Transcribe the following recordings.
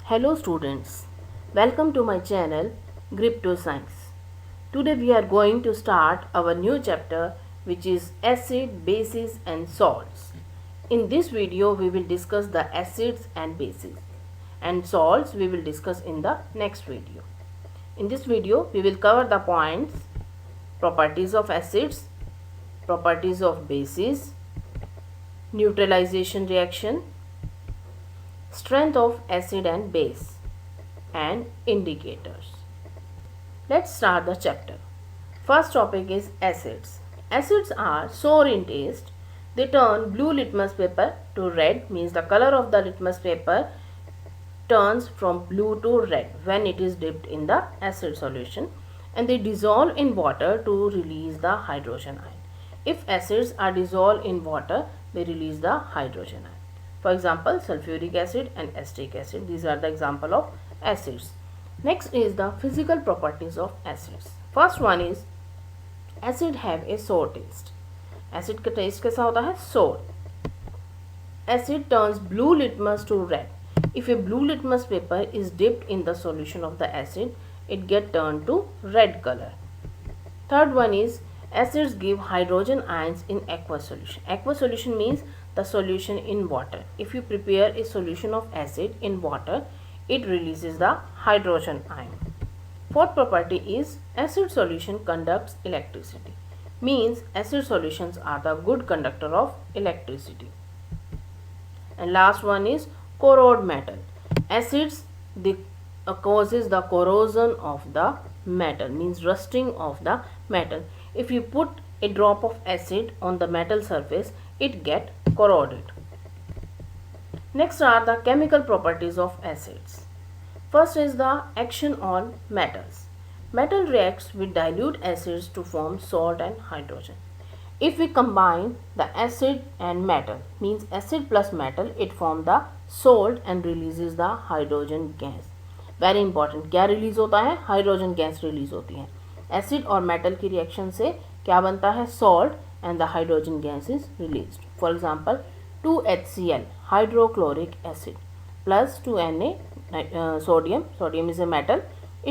Hello students, welcome to my channel Grip to Science. Today we are going to start our new chapter which is acid, bases and salts. In this video we will discuss the acids and bases, and salts we will discuss in the next video. In this video we will cover the points: properties of acids, properties of bases, neutralization reaction, strength of acid and base, and indicators. Let's start the chapter. First topic is acids. Acids are sour in taste. They turn blue litmus paper to red, means the color of the litmus paper turns from blue to red when it is dipped in the acid solution, and they dissolve in water to release the hydrogen ion. If acids are dissolved in water, they release the hydrogen ion. For example, sulfuric acid and acetic acid. These are the example of acids. Next is the physical properties of acids. First one is acid have a sour taste. Acid का taste कैसा होता है? Sour. Acid turns blue litmus to red. If a blue litmus paper is dipped in the solution of the acid, it get turned to red color. Third one is acids give hydrogen ions in aqueous solution. Aqueous solution means the solution in water. If you prepare a solution of acid in water, it releases the hydrogen ion. Fourth property is acid solution conducts electricity. Means acid solutions are the good conductor of electricity. And last one is corrode metal. Acids causes the corrosion of the metal, means rusting of the metal. If you put a drop of acid on the metal surface, it get corroded. Next are the chemical properties of acids. First is the action on metals. Metal reacts with dilute acids to form salt and hydrogen. If we combine the acid and metal, means acid plus metal, it forms the salt and releases the hydrogen gas. Very important, क्या release होता है? Hydrogen gas release होती है. Acid और metal की reaction से क्या बनता है? Salt, and the hydrogen gas is released. For example 2HCl hydrochloric acid plus 2Na sodium. Sodium is a metal.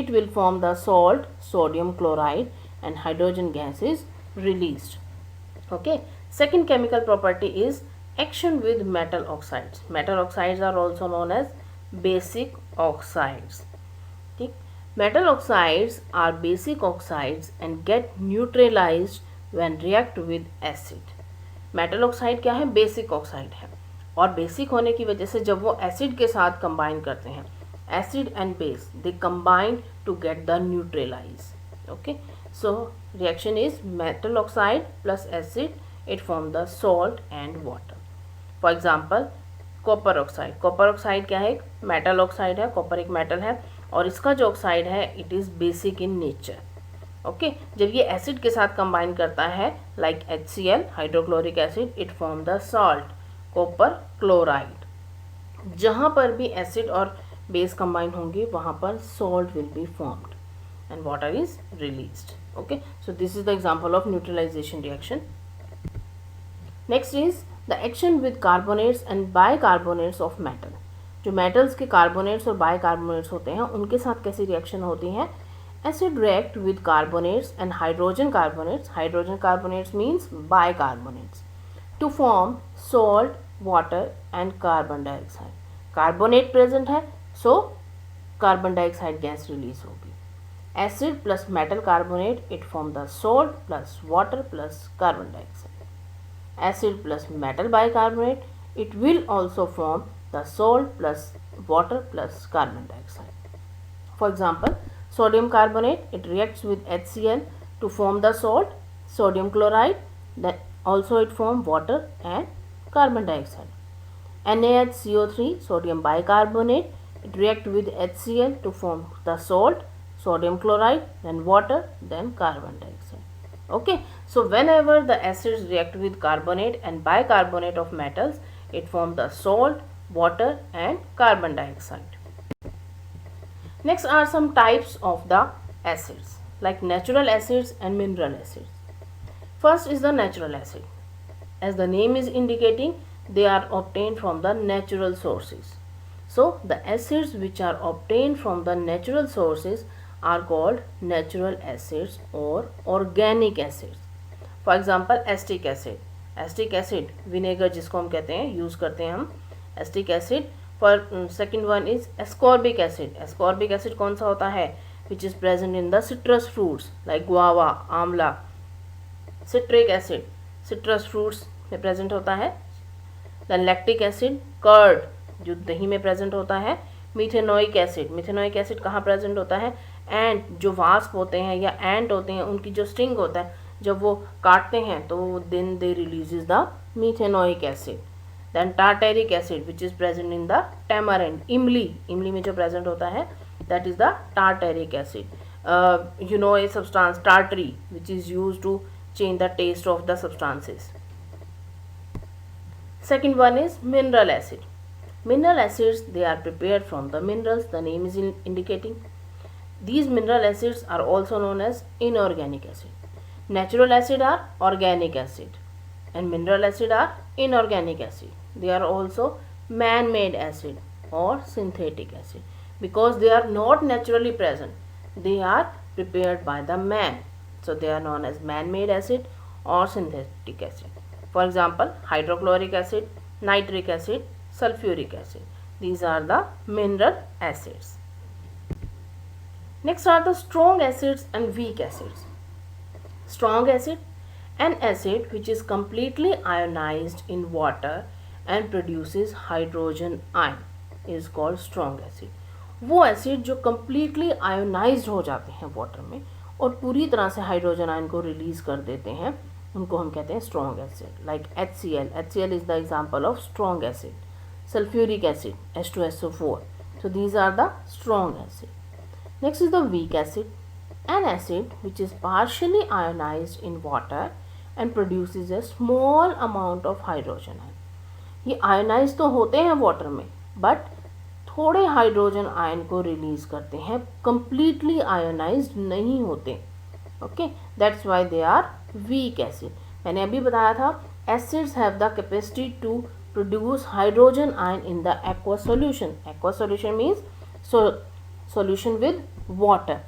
It will form the salt sodium chloride and hydrogen gas is released. Okay. Second chemical property is action with metal oxides. Metal oxides are also known as basic oxides. Okay. Metal oxides are basic oxides and get neutralized when react with acid. Metal oxide क्या है? Basic oxide है, और basic होने की वजह से जब वो एसिड के साथ कंबाइन करते हैं, acid and base they combine to get the neutralise. Okay, so reaction is metal oxide plus acid, it form the salt and water. For example copper oxide. Copper oxide क्या है? एक metal oxide है. Copper एक metal है और इसका जो oxide है it is basic in nature. Okay, जब ये एसिड के साथ कंबाइन करता है like HCl hydrochloric acid, it form the salt copper chloride. जहाँ पर भी एसिड और बेस कंबाइन होंगे वहाँ पर salt will be formed and water is released. Okay, so this is the example of neutralisation reaction. Next is the action with carbonates and bicarbonates of metal. जो metals के carbonates और bicarbonates होते हैं उनके साथ कैसी रिएक्शन होती है? Acid react with carbonates and hydrogen carbonates. Hydrogen carbonates means bicarbonates to form salt, water and carbon dioxide. Carbonate present है, so carbon dioxide gas release होगी. Acid plus metal carbonate, it form the salt plus water plus carbon dioxide. Acid plus metal bicarbonate, it will also form the salt plus water plus carbon dioxide. For example, sodium carbonate, it reacts with HCl to form the salt sodium chloride, then also it form water and carbon dioxide. NaHCO3 sodium bicarbonate, it react with HCl to form the salt sodium chloride, then water, then carbon dioxide. Okay, so whenever the acids react with carbonate and bicarbonate of metals, it form the salt, water and carbon dioxide. Next are some types of the acids, like natural acids and mineral acids. First is the natural acid. As the name is indicating, they are obtained from the natural sources. So the acids which are obtained from the natural sources are called natural acids or organic acids. For example, acetic acid. Acetic acid, vinegar जिसको हम कहते हैं, use करते हैं हम acetic acid. For second one is ascorbic acid. Ascorbic acid कौन सा होता है? Which is present in the citrus fruits like guava, आंवला. Citric acid, citrus fruits में present होता है. Then lactic acid, curd जो दही में प्रेजेंट होता है. मिथेनोइक एसिड, मिथेनोइक एसिड कहाँ प्रेजेंट होता है? एंट जो वास्प होते हैं या एंट होते हैं, उनकी जो स्टिंग होता है, जब वो काटते हैं तो then they releases the methanoic acid. Then tartaric acid which is present in the tamarind, imli, imli में जो प्रेजेंट होता है that is the tartaric acid. You know a substance tartary which is used to change the taste of the substances. Second one is mineral acid. Mineral acids, they are prepared from the minerals, the name is indicating. These mineral acids are also known as inorganic acid. Natural acid are organic acid and mineral acid are inorganic acid. They are also man-made acid or synthetic acid because they are not naturally present. They are prepared by the man. So they are known as man-made acid or synthetic acid. For example, hydrochloric acid, nitric acid, sulfuric acid. These are the mineral acids. Next are the strong acids and weak acids. Strong acid, an acid which is completely ionized in water and produces hydrogen ion is called strong acid. वो acid जो completely ionized हो जाते हैं water में और पूरी तरह से हाइड्रोजन आयन को रिलीज कर देते हैं, उनको हम कहते हैं strong acid. Like HCl, HCl is the example of strong acid. Sulfuric acid, H2SO4. So these are the strong acid. Next is the weak acid, an acid which is partially ionized in water and produces a small amount of hydrogen ion. ये ionise तो होते हैं water में but थोड़े hydrogen ion को release करते हैं, completely ionized नहीं होते. Okay, that's why they are weak acid. मैंने अभी बताया था acids have the capacity to produce hydrogen ion in the aqua solution. Aqua solution means solution with water.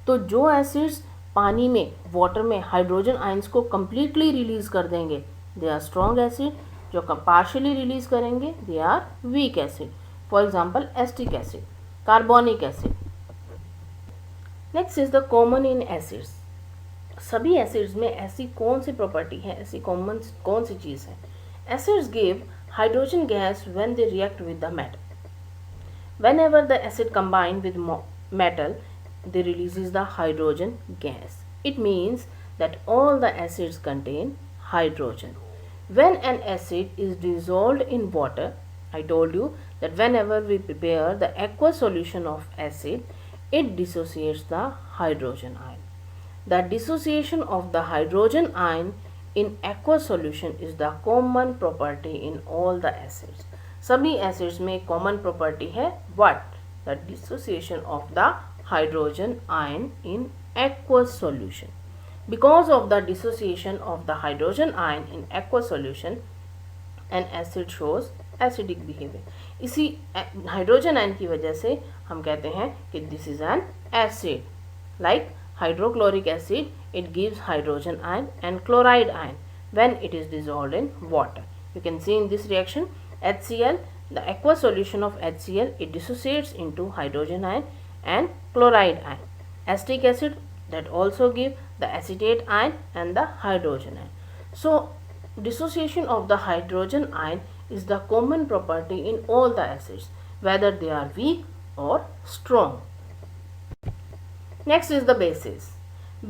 तो जो एसिड्स पानी में, वाटर में हाइड्रोजन आयंस को कंप्लीटली रिलीज कर देंगे दे आर स्ट्रॉन्ग एसिड. जो पार्शियली रिलीज करेंगे they are weak acid. For example acetic acid, carbonic acid. Next is the common in acids. सभी एसिड्स में ऐसी कौन सी प्रॉपर्टी है, ऐसी कॉमन कौन सी चीज़ है? Acids give hydrogen gas when they react with the metal. Whenever the acid combined with metal, they releases the hydrogen gas. It means that all the acids contain hydrogen. When an acid is dissolved in water, I told you that whenever we prepare the aqueous solution of acid, it dissociates the hydrogen ion. The dissociation of the hydrogen ion in aqueous solution is the common property in all the acids. सभी acids में common property है what? The dissociation of the hydrogen ion in aqueous solution. Because of the dissociation of the hydrogen ion in aqueous solution, an acid shows acidic behavior. इसी hydrogen ion की वजह से हम कहते हैं कि this is an acid. Like hydrochloric acid, it gives hydrogen ion and chloride ion when it is dissolved in water. You can see in this reaction HCl, the aqueous solution of HCl, it dissociates into hydrogen ion and chloride ion. Acetic acid, that also give the acetate ion and the hydrogen ion. So dissociation of the hydrogen ion is the common property in all the acids, whether they are weak or strong. Next is the bases.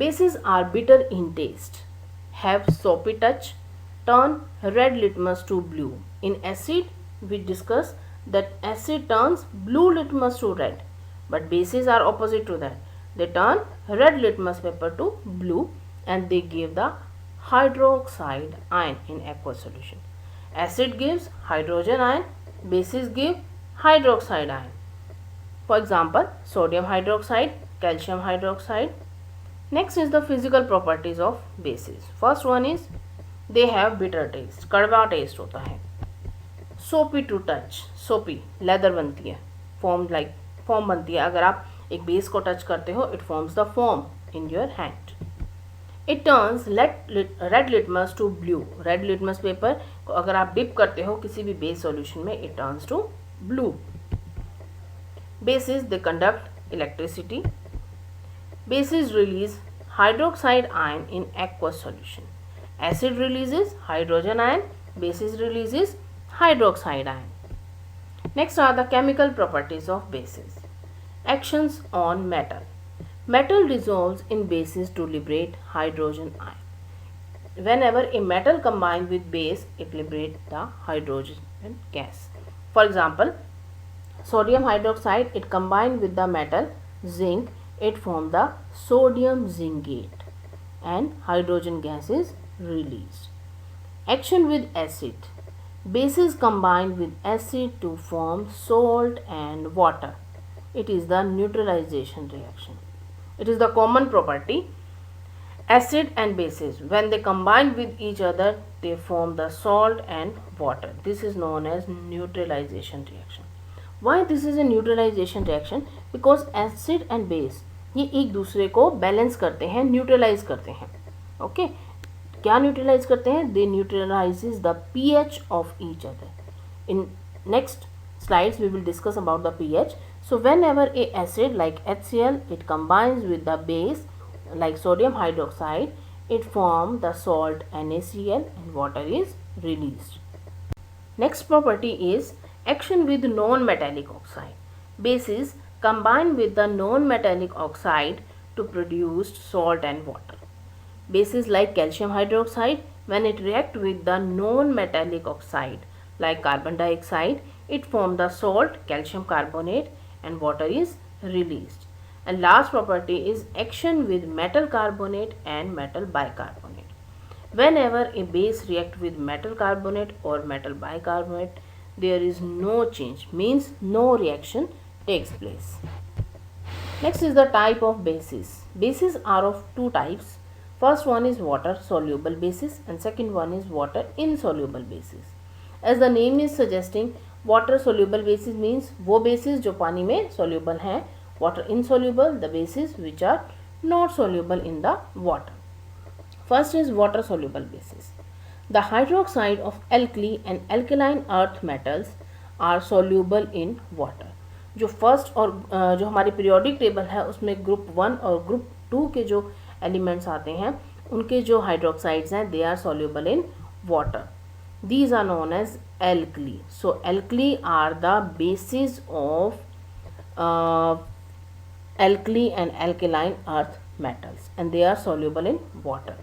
Bases are bitter in taste, have soapy touch, turn red litmus to blue. In acid, we discuss that acid turns blue litmus to red, but bases are opposite to that. They turn red litmus paper to blue and they give the hydroxide ion in aqueous solution. Acid gives hydrogen ion, bases give hydroxide ion. For example, sodium hydroxide, calcium hydroxide. Next is the physical properties of bases. First one is they have bitter taste, कड़वा test होता है. Soapy to touch, soapy, leather बनती है. Form बनती है. अगर आप एक बेस को टच करते हो, it forms the form in your hand. It turns red litmus to blue. Red litmus paper को अगर आप डिप करते हो किसी भी बेस सॉल्यूशन में, it turns to blue. Bases, they conduct electricity. Bases release hydroxide ion in aqueous solution. Acid releases hydrogen ion. Bases releases hydroxide ion. Next are the chemical properties of bases. Actions on metal. Metal dissolves in bases to liberate hydrogen ion. Whenever a metal combines with base, it liberates the hydrogen gas. For example, sodium hydroxide, it combined with the metal zinc, it formed the sodium zincate and hydrogen gas is released. Action with acid. Bases combined with acid to form salt and water. It is the neutralization reaction. It is the common property. Acid and bases, when they combine with each other, they form the salt and water. This is known as neutralization reaction. Why this is a neutralization reaction? Because acid and base ये एक दूसरे को balance करते हैं, neutralise करते हैं. Okay, क्या neutralise करते हैं? They neutralises the pH of each other. In next slides we will discuss about the pH. So whenever a acid like HCl, it combines with the base like sodium hydroxide, it forms the salt NaCl and water is released. Next property is action with non-metallic oxide. Bases combine with the non-metallic oxide to produce salt and water. Bases like calcium hydroxide, when it react with the non-metallic oxide like carbon dioxide, it forms the salt calcium carbonate and water is released. And last property is action with metal carbonate and metal bicarbonate. Whenever a base react with metal carbonate or metal bicarbonate, there is no change, means no reaction takes place. Next is the type of bases. Bases are of two types. First one is water soluble bases and second one is water insoluble bases. As the name is suggesting, water soluble bases means वो bases जो पानी में soluble हैं. Water insoluble, the bases which are not soluble in the water. First is water soluble bases. The hydroxide of alkali and alkaline earth metals are soluble in water. जो first और जो हमारी periodic table है उसमें group 1 और group 2 के जो elements आते हैं उनके जो हाइड्रोक्साइड्स हैं they are soluble in water. These are known as alkali. So alkali are the bases of alkali and alkaline earth metals and they are soluble in water.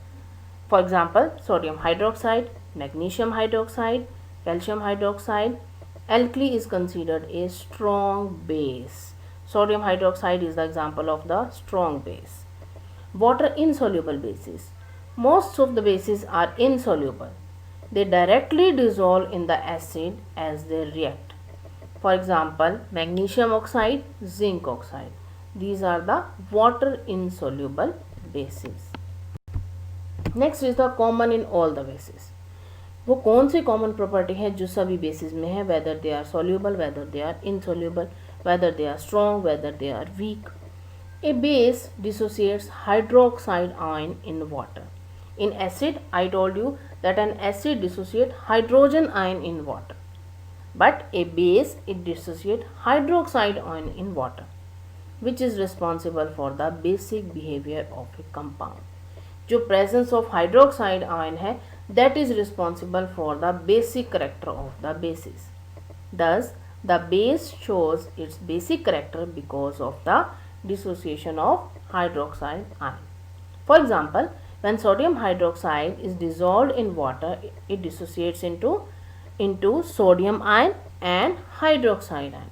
For example, sodium hydroxide, magnesium hydroxide, calcium hydroxide. Alkali is considered a strong base. Sodium hydroxide is the example of the strong base. Water insoluble bases. Most of the bases are insoluble. They directly dissolve in the acid as they react. For example, magnesium oxide, zinc oxide. These are the water insoluble bases. Next is the common in all the basis. वो कौन सी common property है जो सभी bases में है, whether they are soluble, whether they are insoluble, whether they are strong, whether they are weak. A base dissociates hydroxide ion in water. In acid, I told you that an acid dissociate hydrogen ion in water, but a base it dissociate hydroxide ion in water, which is responsible for the basic behavior of a compound. जो presence of hydroxide ion है, that is responsible for the basic character of the bases. Thus, the base shows its basic character because of the dissociation of hydroxide ion. For example, when sodium hydroxide is dissolved in water, it dissociates into sodium ion and hydroxide ion.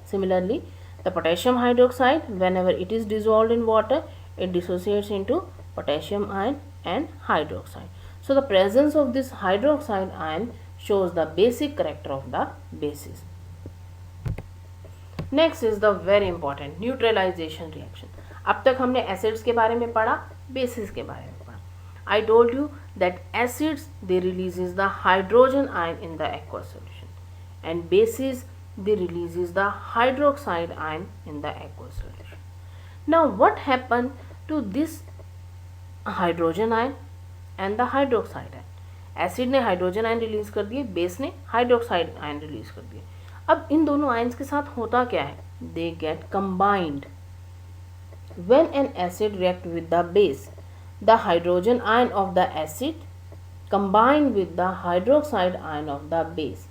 Similarly, the potassium hydroxide, whenever it is dissolved in water, it dissociates into potassium ion and hydroxide. So, the presence of this hydroxide ion shows the basic character of the bases. Next is the very important neutralization reaction. अब तक हमने acids के बारे में पढ़ा, basis के बारे में पढ़ा. I told you that acids they releases the hydrogen ion in the aqueous solution and bases they releases the hydroxide ion in the aqueous solution. Now what happened to this hydrogen ion and the hydroxide ion? Acid ने hydrogen ion release कर दिए, base ने hydroxide ion release कर दिए. अब इन दोनों ions के साथ होता क्या है? They get combined. When an acid react with the base, the hydrogen ion of the acid combine with the hydroxide ion of the base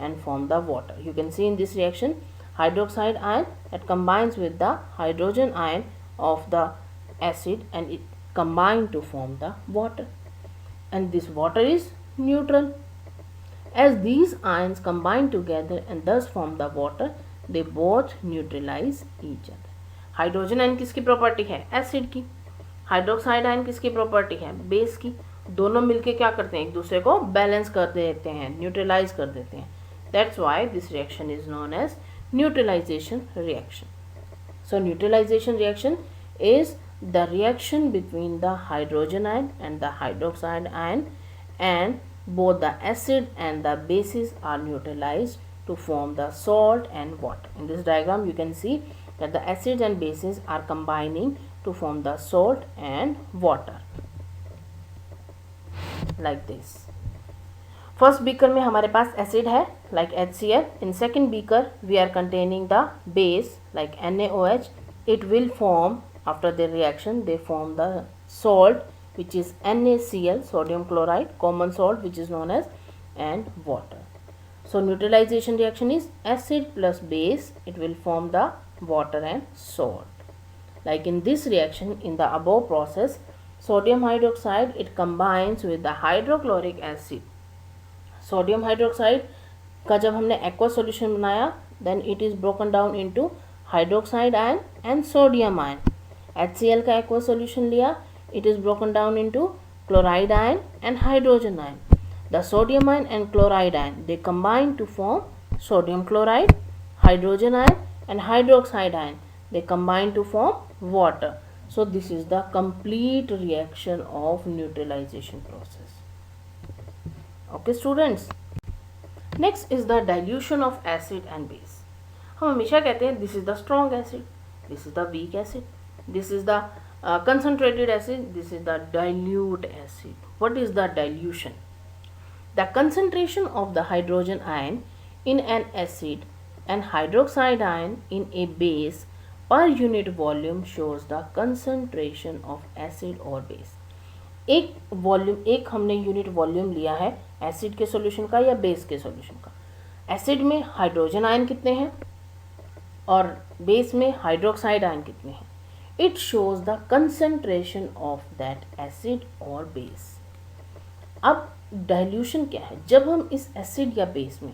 and form the water. You can see in this reaction hydroxide ion that combines with the hydrogen ion of the acid and it combine to form the water, and this water is neutral. As these ions combine together and thus form the water, they both neutralize each other. Hydrogen ion किसकी property है? Acid की. Hydroxide ion किसकी property है? Base की. दोनों मिलके क्या करते हैं? एक दूसरे को बैलेंस कर देते हैं, न्यूट्रलाइज कर देते हैं. That's why this reaction is known as neutralization reaction. So neutralization reaction is the reaction between the hydrogen ion and the hydroxide ion and both the acid and the bases are neutralized to form the salt and water. In this diagram you can see that the acids and bases are combining to form the salt and water like this. First beaker में हमारे पास acid है like HCl. In second beaker we are containing the base like NaOH. It will form, after the reaction they form the salt which is NaCl, sodium chloride, common salt which is known as, and water. So neutralization reaction is acid plus base, it will form the water and salt. Like in this reaction, in the above process, sodium hydroxide it combines with the hydrochloric acid. Sodium hydroxide का जब हमने aqueous solution बनाया, then it is broken down into hydroxide ion and sodium ion. HCl का aqueous solution लिया, it is broken down into chloride ion and hydrogen ion. The sodium ion and chloride ion they combine to form sodium chloride, hydrogen ion and hydroxide ion. They combine to form water. So this is the complete reaction of neutralization process. Okay students. Next is the dilution of acid and base. हम हमेशा कहते हैं this is the strong acid, this is the weak acid, this is the concentrated acid, this is the dilute acid. What is the dilution? The concentration of the hydrogen ion in an acid and hydroxide ion in a base per unit volume shows the concentration of acid or base. एक volume, एक हमने unit volume लिया है acid के solution का या base के solution का. एसिड में हाइड्रोजन आयन कितने हैं और बेस में हाइड्रोक्साइड आयन कितने हैं. It shows the concentration of that acid or base. अब dilution क्या है? जब हम इस acid या base में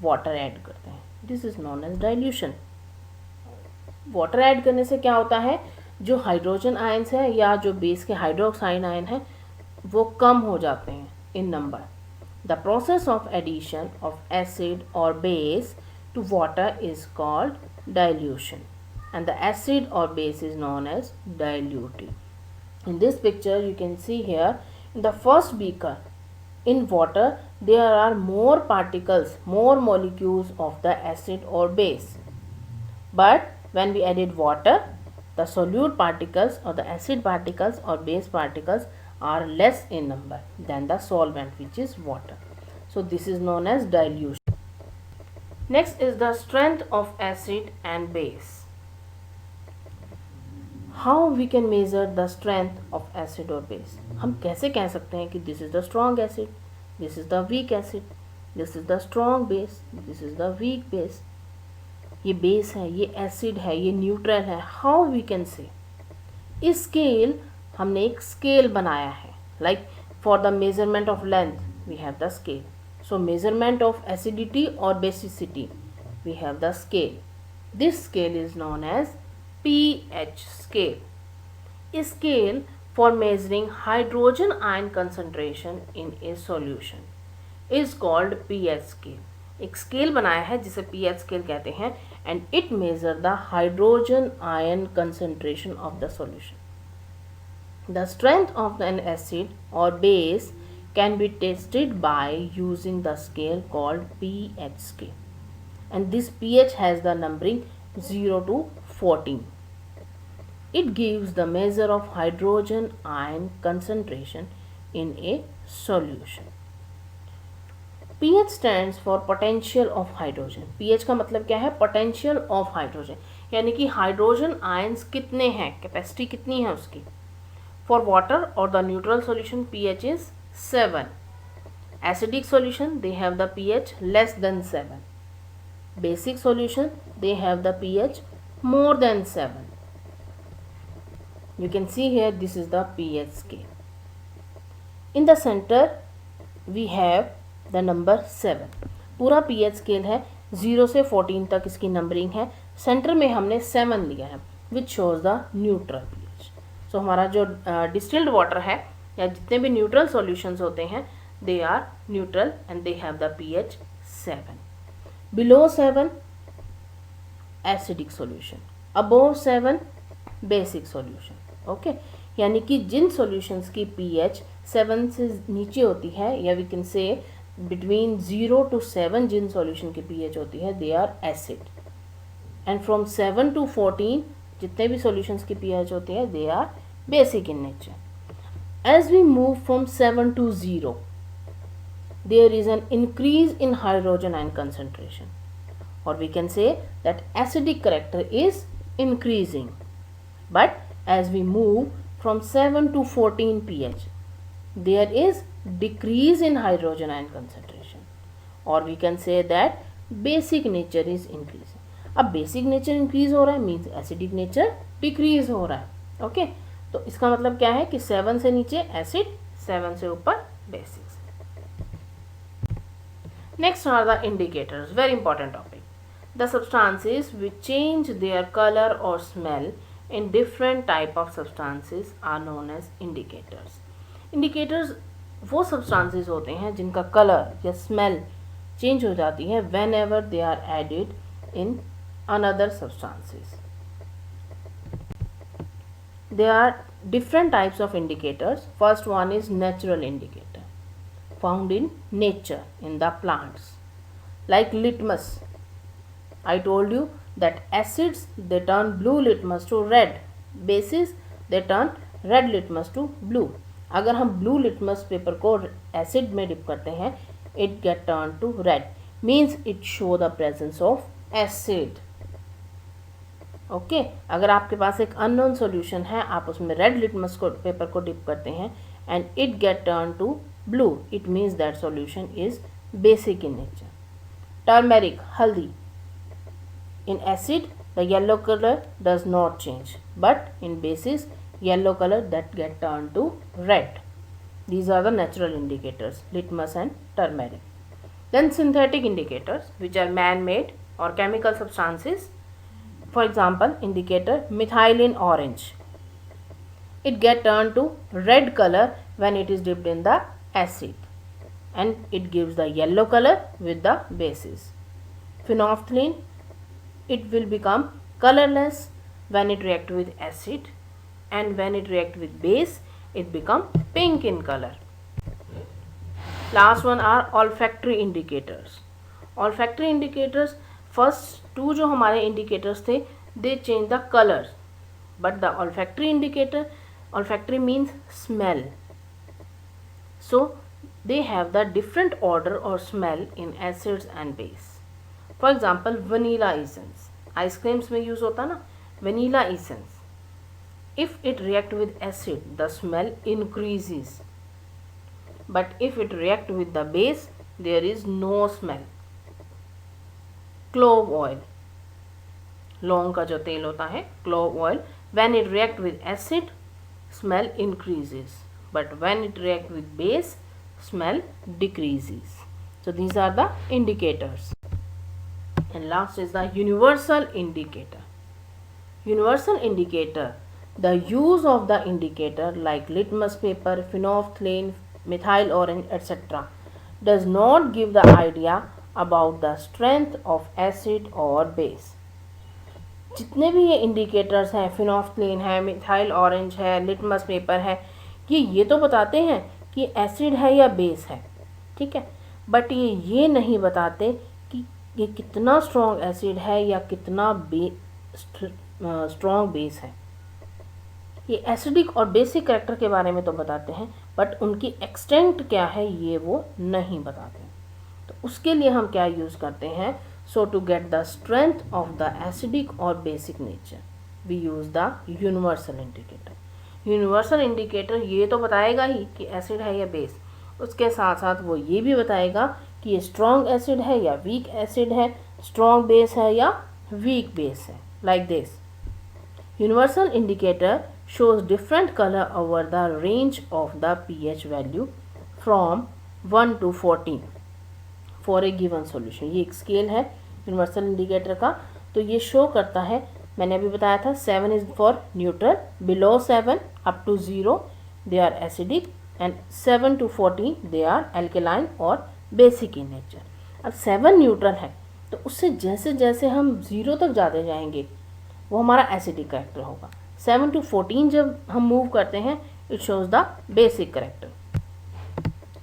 water add करते हैं, this is known as dilution. Water add करने से क्या होता है? जो हाइड्रोजन आयन्स है या जो बेस के हाइड्रोक्साइड आयन है वो कम हो जाते हैं in number. The process of addition of acid or base to water is called dilution. And the acid or base is known as diluted. In this picture you can see here in the first beaker in water there are more particles, more molecules of the acid or base. But when we added water, the solute particles or the acid particles or base particles are less in number than the solvent which is water. So this is known as dilution. Next is the strength of acid and base. How we can measure the strength of acid or base? हम कैसे कह सकते हैं कि this is the strong acid, this is the weak acid, this is the strong base, this is the weak base. ये base है, ये acid है, ये neutral है. How we can say? इस scale हमने एक scale बनाया है. Like for the measurement of length we have the scale. So measurement of acidity or basicity we have the scale. This scale is known as pH scale. A scale for measuring hydrogen ion concentration in a solution is called pH scale. एक scale बनाया है जिसे pH scale कहते हैं and it measure the hydrogen ion concentration of the solution. The strength of an acid or base can be tested by using the scale called pH scale. and this pH has the numbering 0 to 14. It gives the measure of hydrogen ion concentration in a solution. pH stands for potential of hydrogen. pH का मतलब क्या है? potential of hydrogen, यानी कि hydrogen ions कितने हैं, capacity कितनी है उसकी. For water or the neutral solution, pH is 7. Acidic solution, they have the pH less than 7. Basic solution, they have the pH more than 7. You can see here, this is the pH scale. In the center we have the number 7. पूरा pH scale है 0 से 14 तक इसकी numbering है. Centre में हमने 7 लिया है which shows the neutral pH. So हमारा जो distilled water है या जितने भी न्यूट्रल सॉल्यूशंस होते हैं they are neutral and they have the pH 7. Below 7 acidic solution, above 7 basic solution. Okay यानी कि जिन सॉल्यूशंस की pH 7 से नीचे होती है या we can say between 0 to 7 जिन सॉल्यूशन की pH होती है they are acid, and from 7 to 14 जितने भी सॉल्यूशंस की pH होती है they are basic in nature. As we move from 7 to 0 there is an increase in hydrogen ion concentration, or we can say that acidic character is increasing. But as we move from 7 to 14 pH there is decrease in hydrogen ion concentration, or we can say that basic nature is increasing. अब basic nature increase हो रहा है means acidic nature decrease हो रहा है. Okay तो इसका मतलब क्या है कि 7 से नीचे acid, 7 से ऊपर basic. Next are the indicators, very important topic. The substances which change their color or smell in different type of substances are known as indicators. Indicators वो substances होते हैं जिनका color या smell change हो जाती है whenever they are added in another substances. There are different types of indicators. First one is natural indicator, found in nature in the plants, like litmus. I told you that acids they turn blue litmus to red, bases they turn red litmus to blue. अगर हम blue litmus paper को acid में dip करते हैं it get turned to red, means it show the presence of acid. Okay अगर आपके पास एक अननोन सॉल्यूशन है आप उसमें रेड लिटमस को पेपर को डिप करते हैं and it get turn to blue, it means that solution is basic in nature. Turmeric haldi, in acid the yellow color does not change, but in bases yellow color that get turned to red. These are the natural indicators, litmus and turmeric. Then synthetic indicators which are man-made or chemical substances. For example, indicator methylene orange, it get turned to red color when it is dipped in the acid and it gives the yellow color with the bases. Phenolphthalein, it will become colorless when it react with acid, and when it react with base it become pink in color. Last one are olfactory indicators. Olfactory indicators, first two जो हमारे indicators थे they change the colors, but the olfactory indicator, olfactory means smell, so they have the different order or smell in acids and base. For example, vanilla essence, ice creams में use होता ना vanilla essence, if it react with acid the smell increases, but if it react with the base there is no smell. Clove oil, लौंग का जो तेल होता है clove oil, when it react with acid smell increases, but when it react with base smell decreases. So these are the indicators. And last is the universal indicator. Universal indicator, the use of the indicator like litmus paper, phenolphthalein, methyl orange, etc. does not give the idea about the strength of acid or base. जितने भी ये indicators हैं, phenolphthalein है, methyl orange है, litmus paper है, ये तो बताते हैं कि acid है या base है, ठीक है, बट ये नहीं बताते कि ये कितना स्ट्रॉन्ग एसिड है या कितना स्ट्रॉन्ग बेस है। ये एसिडिक और बेसिक कैरेक्टर के बारे में तो बताते हैं, बट उनकी एक्सटेंट क्या है ये वो नहीं बताते। तो उसके लिए हम क्या यूज़ करते हैं, so to get the strength of the acidic और basic nature we use the universal indicator. Universal indicator ये तो बताएगा ही कि एसिड है या बेस, उसके साथ साथ वो ये भी बताएगा कि ये स्ट्रॉन्ग एसिड है या वीक एसिड है, स्ट्रॉन्ग बेस है या वीक बेस है, like this. Universal indicator shows different color over the range of the pH value from 1 to 14 for a given solution। ये एक स्केल है यूनिवर्सल इंडिकेटर का, तो ये शो करता है, मैंने अभी बताया था 7 is for neutral, below 7 up to 0 they are acidic and 7 to 14 they are alkaline और बेसिक इन नेचर। अब 7 न्यूट्रल है, तो उससे जैसे जैसे हम 0 तक जाते जाएंगे वो हमारा एसिडिक करेक्टर होगा। 7 to 14 जब हम मूव करते हैं it shows the basic character.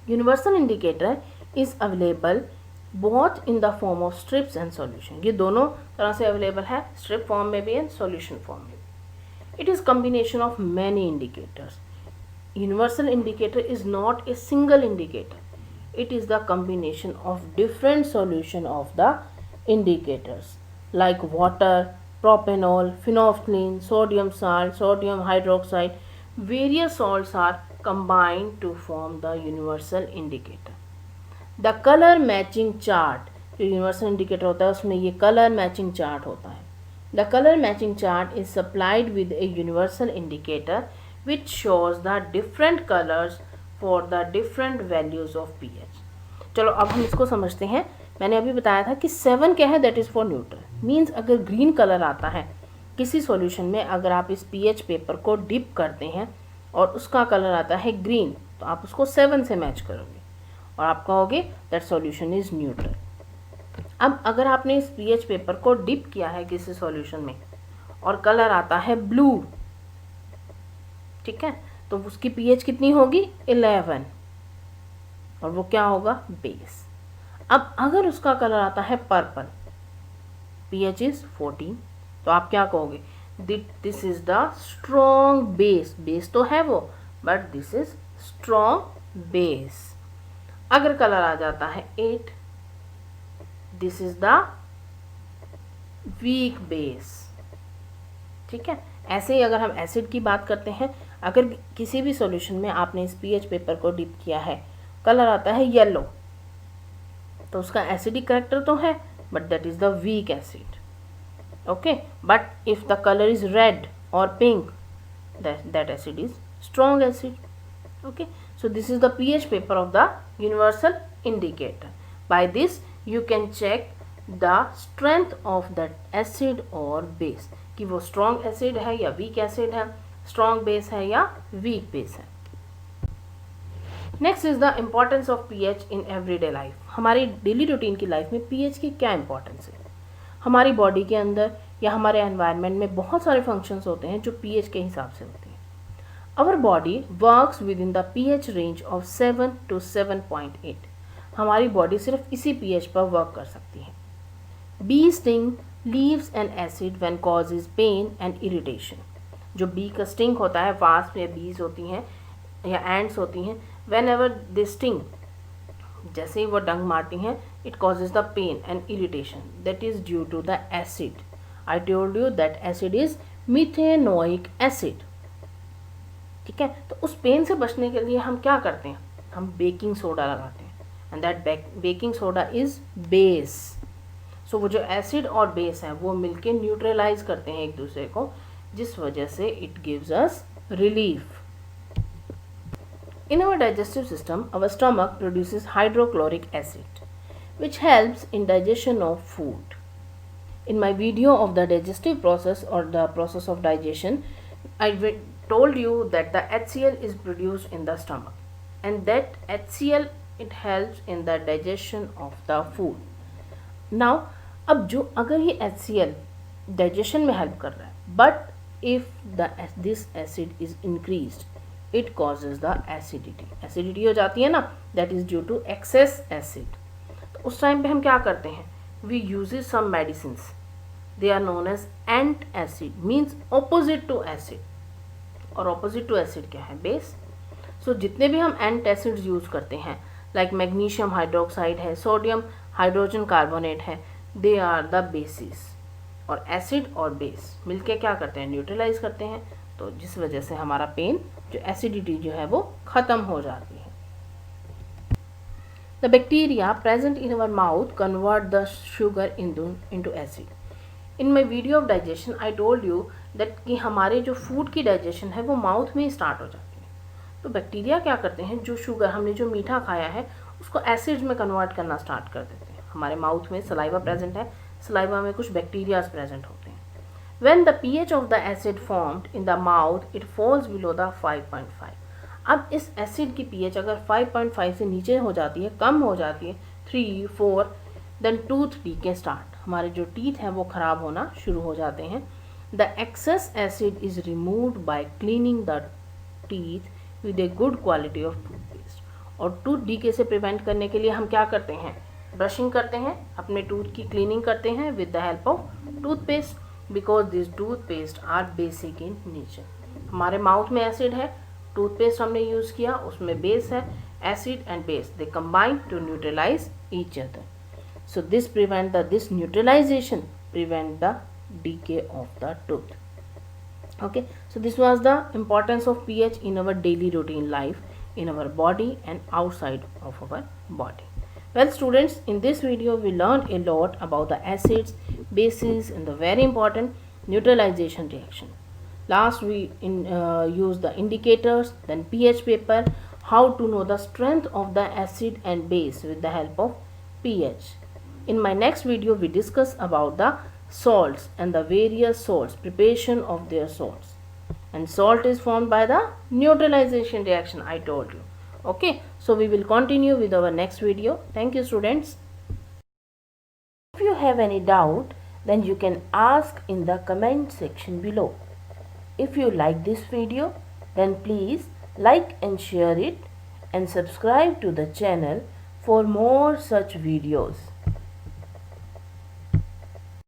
Universal indicator is available both in the form of strips and solution. ये दोनों तरह से अवेलेबल है, स्ट्रिप फॉर्म में भी एंड सॉल्यूशन फॉर्म में भी। It is combination of many indicators. Universal indicator is not a single indicator, it is the combination of different solution of the indicators like water, propanol, phenolphthalein, sodium salt, sodium hydroxide. Various salts are combined to form the universal indicator. The color matching chart, जो universal indicator होता है उसमें ये color matching chart होता है। The color matching chart is supplied with a universal indicator which shows the different colors for the different values of pH। चलो अब हम इसको समझते हैं। मैंने अभी बताया था कि 7 क्या है, that is for neutral. Means अगर ग्रीन कलर आता है किसी सॉल्यूशन में, अगर आप इस pH पेपर को डिप करते हैं और उसका कलर आता है ग्रीन, तो आप उसको 7 से मैच करोगे और आप कहोगे दैट सॉल्यूशन इज़ न्यूट्रल। अब अगर आपने इस pH पेपर को डिप किया है किसी सॉल्यूशन में और कलर आता है ब्लू, ठीक है, तो उसकी pH कितनी होगी 11 और वो क्या होगा बेस। अब अगर उसका कलर आता है पर्पल, pH इज 14, तो आप क्या कहोगे this is the strong base. Base तो है वो but this is strong base. अगर कलर आ जाता है 8, this is the weak base. ठीक है, ऐसे ही अगर हम एसिड की बात करते हैं, अगर किसी भी सॉल्यूशन में आपने इस pH पेपर को डिप किया है, कलर आता है येलो, तो उसका एसिडिक करेक्टर तो है but that is the weak acid. Okay, but if the colour is red और pink, that acid is strong acid. Okay, so this is the pH paper of the universal indicator. By this you can check the strength of that acid or base, कि वो strong acid है या weak acid है, strong base है या weak base है। Next is the importance of pH in everyday life. हमारी daily routine की लाइफ में pH की क्या इंपॉर्टेंस है। हमारी बॉडी के अंदर या हमारे एनवायरनमेंट में बहुत सारे फंक्शंस होते हैं जो pH के हिसाब से होते हैं। Our body works within the pH range of 7 to 7.8. हमारी बॉडी सिर्फ इसी pH पर वर्क कर सकती है। Bee sting leaves an acid when causes pain and irritation. जो bee का sting होता है, wasp या bees होती हैं या ants होती हैं, whenever they sting, जैसे ही वो डंक मारती हैं, it causes the pain and irritation. That is due to the acid. I told you that acid is methanoic acid. ठीक है, तो उस पेन से बचने के लिए हम क्या करते हैं, हम बेकिंग सोडा लगाते हैं and that baking soda is base. So वो जो एसिड और बेस है वो मिलके न्यूट्रलाइज करते हैं एक दूसरे को, जिस वजह से it gives us relief. In our digestive system, our stomach produces hydrochloric acid, which helps in digestion of food. In my video of the digestive process or the process of digestion, I told you that the HCl is produced in the stomach, and that HCl it helps in the digestion of the food. Now, अब जो अगर ये HCl digestion में help कर रहा है, but if this acid is increased, it causes the acidity. Acidity हो जाती है ना, that is due to excess acid. तो उस टाइम पे हम क्या करते हैं, we uses some medicines. They are known as antacid, means opposite to acid. और opposite to acid क्या है? Base. So जितने भी हम एंटासिड्स यूज़ करते हैं, लाइक मैग्नीशियम हाइड्रोक्साइड है, सोडियम हाइड्रोजन कार्बोनेट है, दे आर द बेसिस. और एसिड और बेस मिलके क्या करते हैं? न्यूट्रलाइज करते हैं. तो जिस वजह से हमारा पेन, जो एसिडिटी जो है वो ख़त्म हो जाती है. The bacteria present in our mouth convert the sugar into acid. In my video of digestion I told you that कि हमारे जो फूड की डाइजेशन है वो माउथ में ही स्टार्ट हो जाती है. तो बैक्टीरिया क्या करते हैं, जो शुगर हमने जो मीठा खाया है उसको एसिड में कन्वर्ट करना स्टार्ट कर देते हैं. हमारे माउथ में सलाइवा प्रेजेंट है, सलाइवा में कुछ बैक्टीरियाज प्रेजेंट होते हैं. When the pH of the acid formed in the mouth, it falls below the 5.5. अब इस एसिड की pH अगर 5.5 से नीचे हो जाती है, कम हो जाती है, 3, 4, then tooth decay start. हमारे जो टीथ हैं वो खराब होना शुरू हो जाते हैं. The excess acid is removed by cleaning the teeth with a good quality of toothpaste. और टूथ डीके से प्रिवेंट करने के लिए हम क्या करते हैं? ब्रशिंग करते हैं, अपने टूथ की क्लीनिंग करते हैं with the help of toothpaste. Because this toothpaste are basic in nature. हमारे माउथ में एसिड है, टूथपेस्ट हमने यूज़ किया, उसमें बेस है. Acid and base they combine to neutralize each other. So this prevent the this neutralization prevent the decay of the tooth. Okay, so this was the importance of pH in our daily routine life, in our body and outside of our body. Well students, in this video we learned a lot about the acids, bases and the very important neutralization reaction. Last we used the indicators, then pH paper, how to know the strength of the acid and base with the help of pH. In my next video we discuss about the salts and the various salts, preparation of their salts. And salt is formed by the neutralization reaction I told you. Okay, so we will continue with our next video. Thank you students. If you have any doubt, then you can ask in the comment section below. If you like this video, then please like and share it and subscribe to the channel for more such videos.